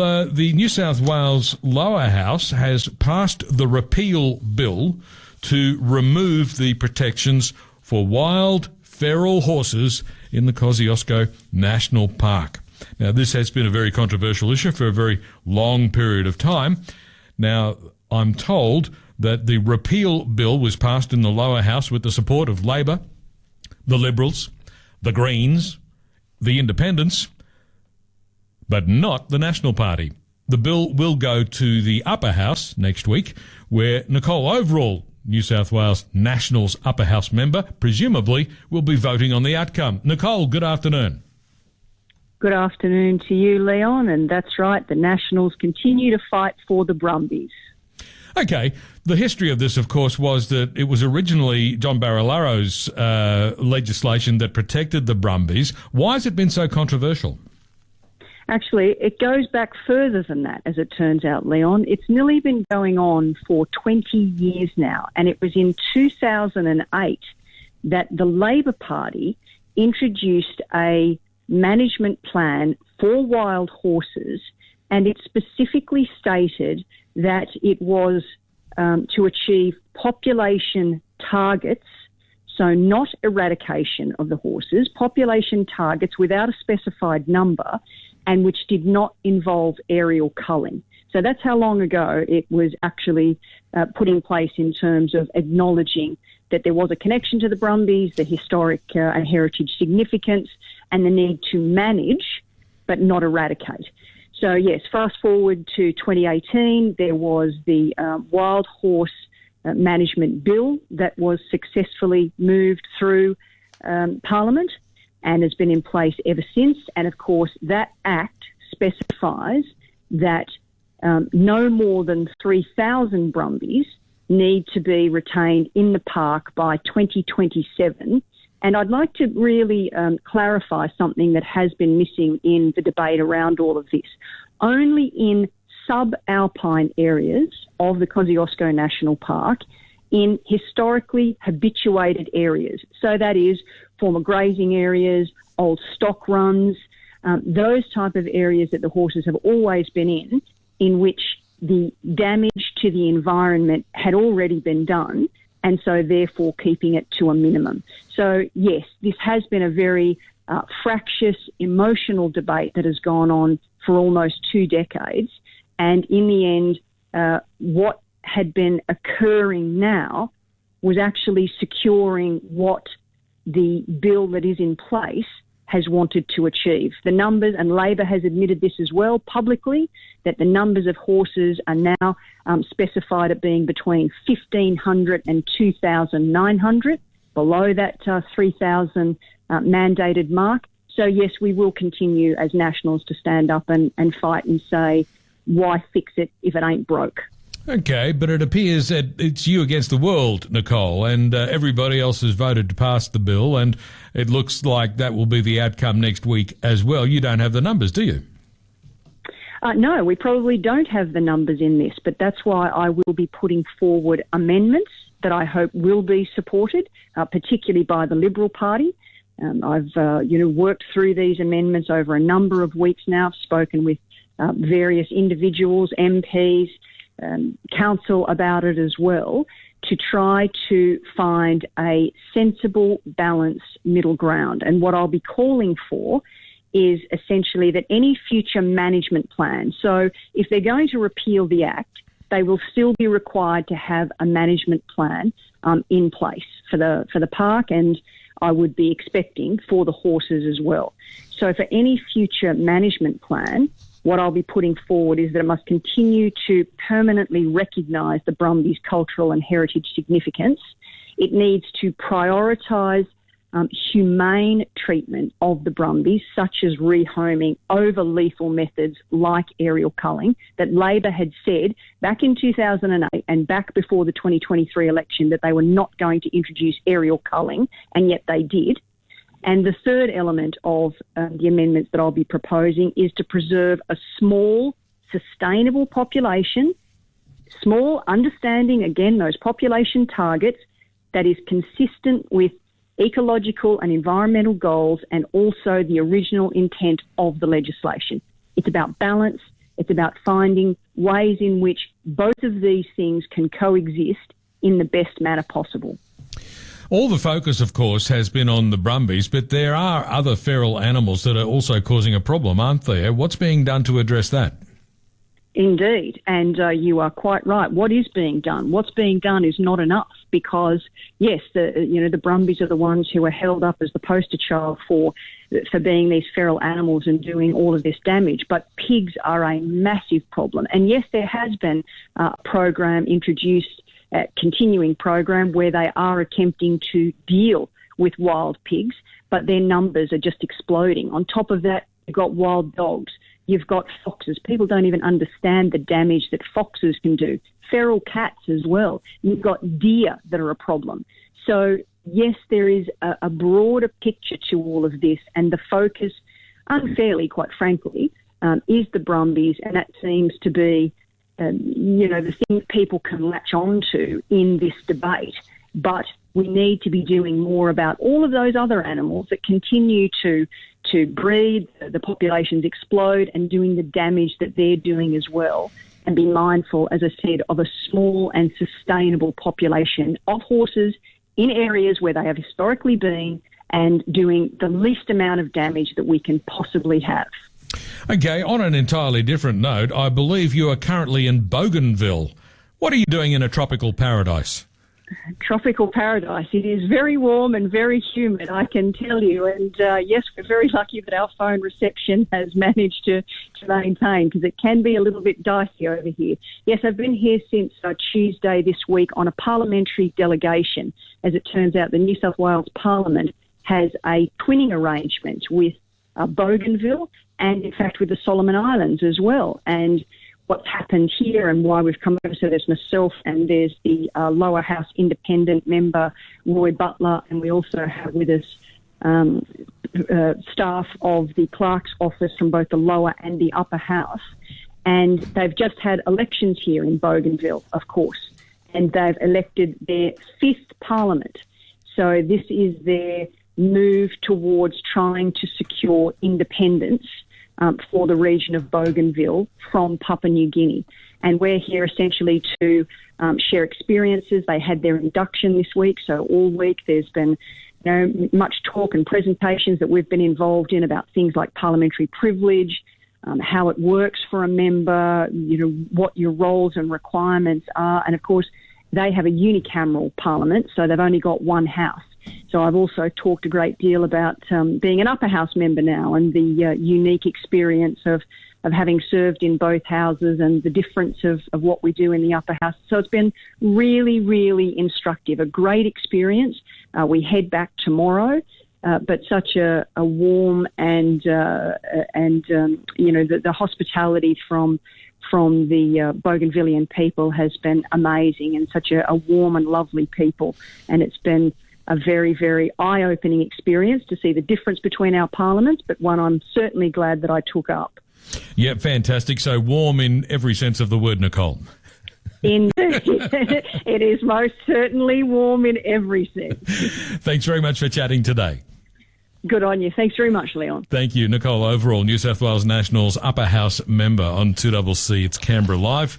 The New South Wales lower house has passed the repeal bill to remove the protections for wild feral horses in the Kosciuszko National Park. Now, this has been a very controversial issue for a very long period of time. Now, I'm told that the repeal bill was passed in the lower house with the support of Labor, the Liberals, the Greens, the Independents, but not the National Party. The bill will go to the upper house next week, where Nicole Overall, New South Wales Nationals upper house member, presumably will be voting on the outcome. Nicole, good afternoon. Good afternoon to you, Leon, and that's right, the Nationals continue to fight for the Brumbies. Okay, the history of this, of course, was that it was originally John Barilaro's legislation that protected the Brumbies. Why has it been so controversial? Actually, it goes back further than that, as it turns out, Leon. It's nearly been going on for 20 years now, and it was in 2008 that the Labor Party introduced a management plan for wild horses, and it specifically stated that it was to achieve population targets, so not eradication of the horses, population targets without a specified number, and which did not involve aerial culling. So that's how long ago it was actually put in place in terms of acknowledging that there was a connection to the Brumbies, the historic and heritage significance, and the need to manage but not eradicate. So, yes, fast forward to 2018, there was the wild horse management bill that was successfully moved through Parliament and has been in place ever since. And, of course, that act specifies that no more than 3,000 Brumbies need to be retained in the park by 2027. And I'd like to really clarify something that has been missing in the debate around all of this. Only in subalpine areas of the Kosciuszko National Park, in historically habituated areas. So that is former grazing areas, old stock runs, those type of areas that the horses have always been in which the damage to the environment had already been done, and so therefore keeping it to a minimum. So, yes, this has been a very fractious, emotional debate that has gone on for almost 2 decades. And in the end, what had been occurring now was actually securing what the bill that is in place has wanted to achieve. The numbers, and Labor has admitted this as well publicly, that the numbers of horses are now specified at being between 1,500 and 2,900, below that 3,000 mandated mark. So, yes, we will continue as Nationals to stand up and fight and say, why fix it if it ain't broke? Okay, but it appears that it's you against the world, Nicole, and everybody else has voted to pass the bill, and it looks like that will be the outcome next week as well. You don't have the numbers, do you? No, we probably don't have the numbers in this, but that's why I will be putting forward amendments that I hope will be supported, particularly by the Liberal Party. I've worked through these amendments over a number of weeks now. I've spoken with various individuals, MPs, council about it as well, to try to find a sensible, balanced middle ground. And what I'll be calling for is essentially that any future management plan, so if they're going to repeal the Act, they will still be required to have a management plan in place for the park, and I would be expecting for the horses as well. So for any future management plan, what I'll be putting forward is that it must continue to permanently recognise the Brumbies' cultural and heritage significance. It needs to prioritise humane treatment of the Brumbies, such as rehoming, over lethal methods like aerial culling, that Labor had said back in 2008 and back before the 2023 election that they were not going to introduce aerial culling, and yet they did. And the third element of the amendments that I'll be proposing is to preserve a small, sustainable population, small, understanding, again, those population targets that is consistent with ecological and environmental goals and also the original intent of the legislation. It's about balance. It's about finding ways in which both of these things can coexist in the best manner possible. All the focus, of course, has been on the brumbies, but there are other feral animals that are also causing a problem, aren't there? What's being done to address that? Indeed, and you are quite right. What is being done? What's being done is not enough because, yes, the brumbies are the ones who are held up as the poster child for being these feral animals and doing all of this damage. But pigs are a massive problem. And yes, there has been a program introduced, a continuing program where they are attempting to deal with wild pigs, but their numbers are just exploding. On top of that, you've got wild dogs. You've got foxes. People don't even understand the damage that foxes can do. Feral cats as well. You've got deer that are a problem. So, yes, there is a broader picture to all of this, and the focus, unfairly, quite frankly, is the brumbies, and that seems to be, the thing people can latch on to in this debate. But we need to be doing more about all of those other animals that continue to breed, the populations explode, and doing the damage that they're doing as well. And be mindful, as I said, of a small and sustainable population of horses in areas where they have historically been and doing the least amount of damage that we can possibly have. Okay, on an entirely different note, I believe you are currently in Bougainville. What are you doing in a tropical paradise? Tropical paradise. It is very warm and very humid, I can tell you. And yes, we're very lucky that our phone reception has managed to maintain, because it can be a little bit dicey over here. Yes, I've been here since Tuesday this week on a parliamentary delegation. As it turns out, the New South Wales Parliament has a twinning arrangement with Bougainville and, in fact, with the Solomon Islands as well. And what's happened here and why we've come over, so there's myself and there's the lower house independent member, Roy Butler, and we also have with us staff of the clerk's office from both the lower and the upper house. And they've just had elections here in Bougainville, of course, and they've elected their 5th parliament. So this is their move towards trying to secure independence for the region of Bougainville from Papua New Guinea. And we're here essentially to share experiences. They had their induction this week, so all week there's been much talk and presentations that we've been involved in about things like parliamentary privilege, how it works for a member, what your roles and requirements are. And, of course, they have a unicameral parliament, so they've only got one house. So I've also talked a great deal about being an upper house member now and the unique experience of having served in both houses and the difference of what we do in the upper house. So it's been really, really instructive, a great experience. We head back tomorrow, but such a warm and the hospitality from the Bougainvillean people has been amazing, and such a warm and lovely people. And it's been a very, very eye-opening experience to see the difference between our parliaments, but one I'm certainly glad that I took up. Yeah, fantastic. So warm in every sense of the word, Nicole. Indeed. It is most certainly warm in every sense. Thanks very much for chatting today. Good on you. Thanks very much, Leon. Thank you. Nicole Overall, New South Wales Nationals Upper House member on 2CC. It's Canberra Live.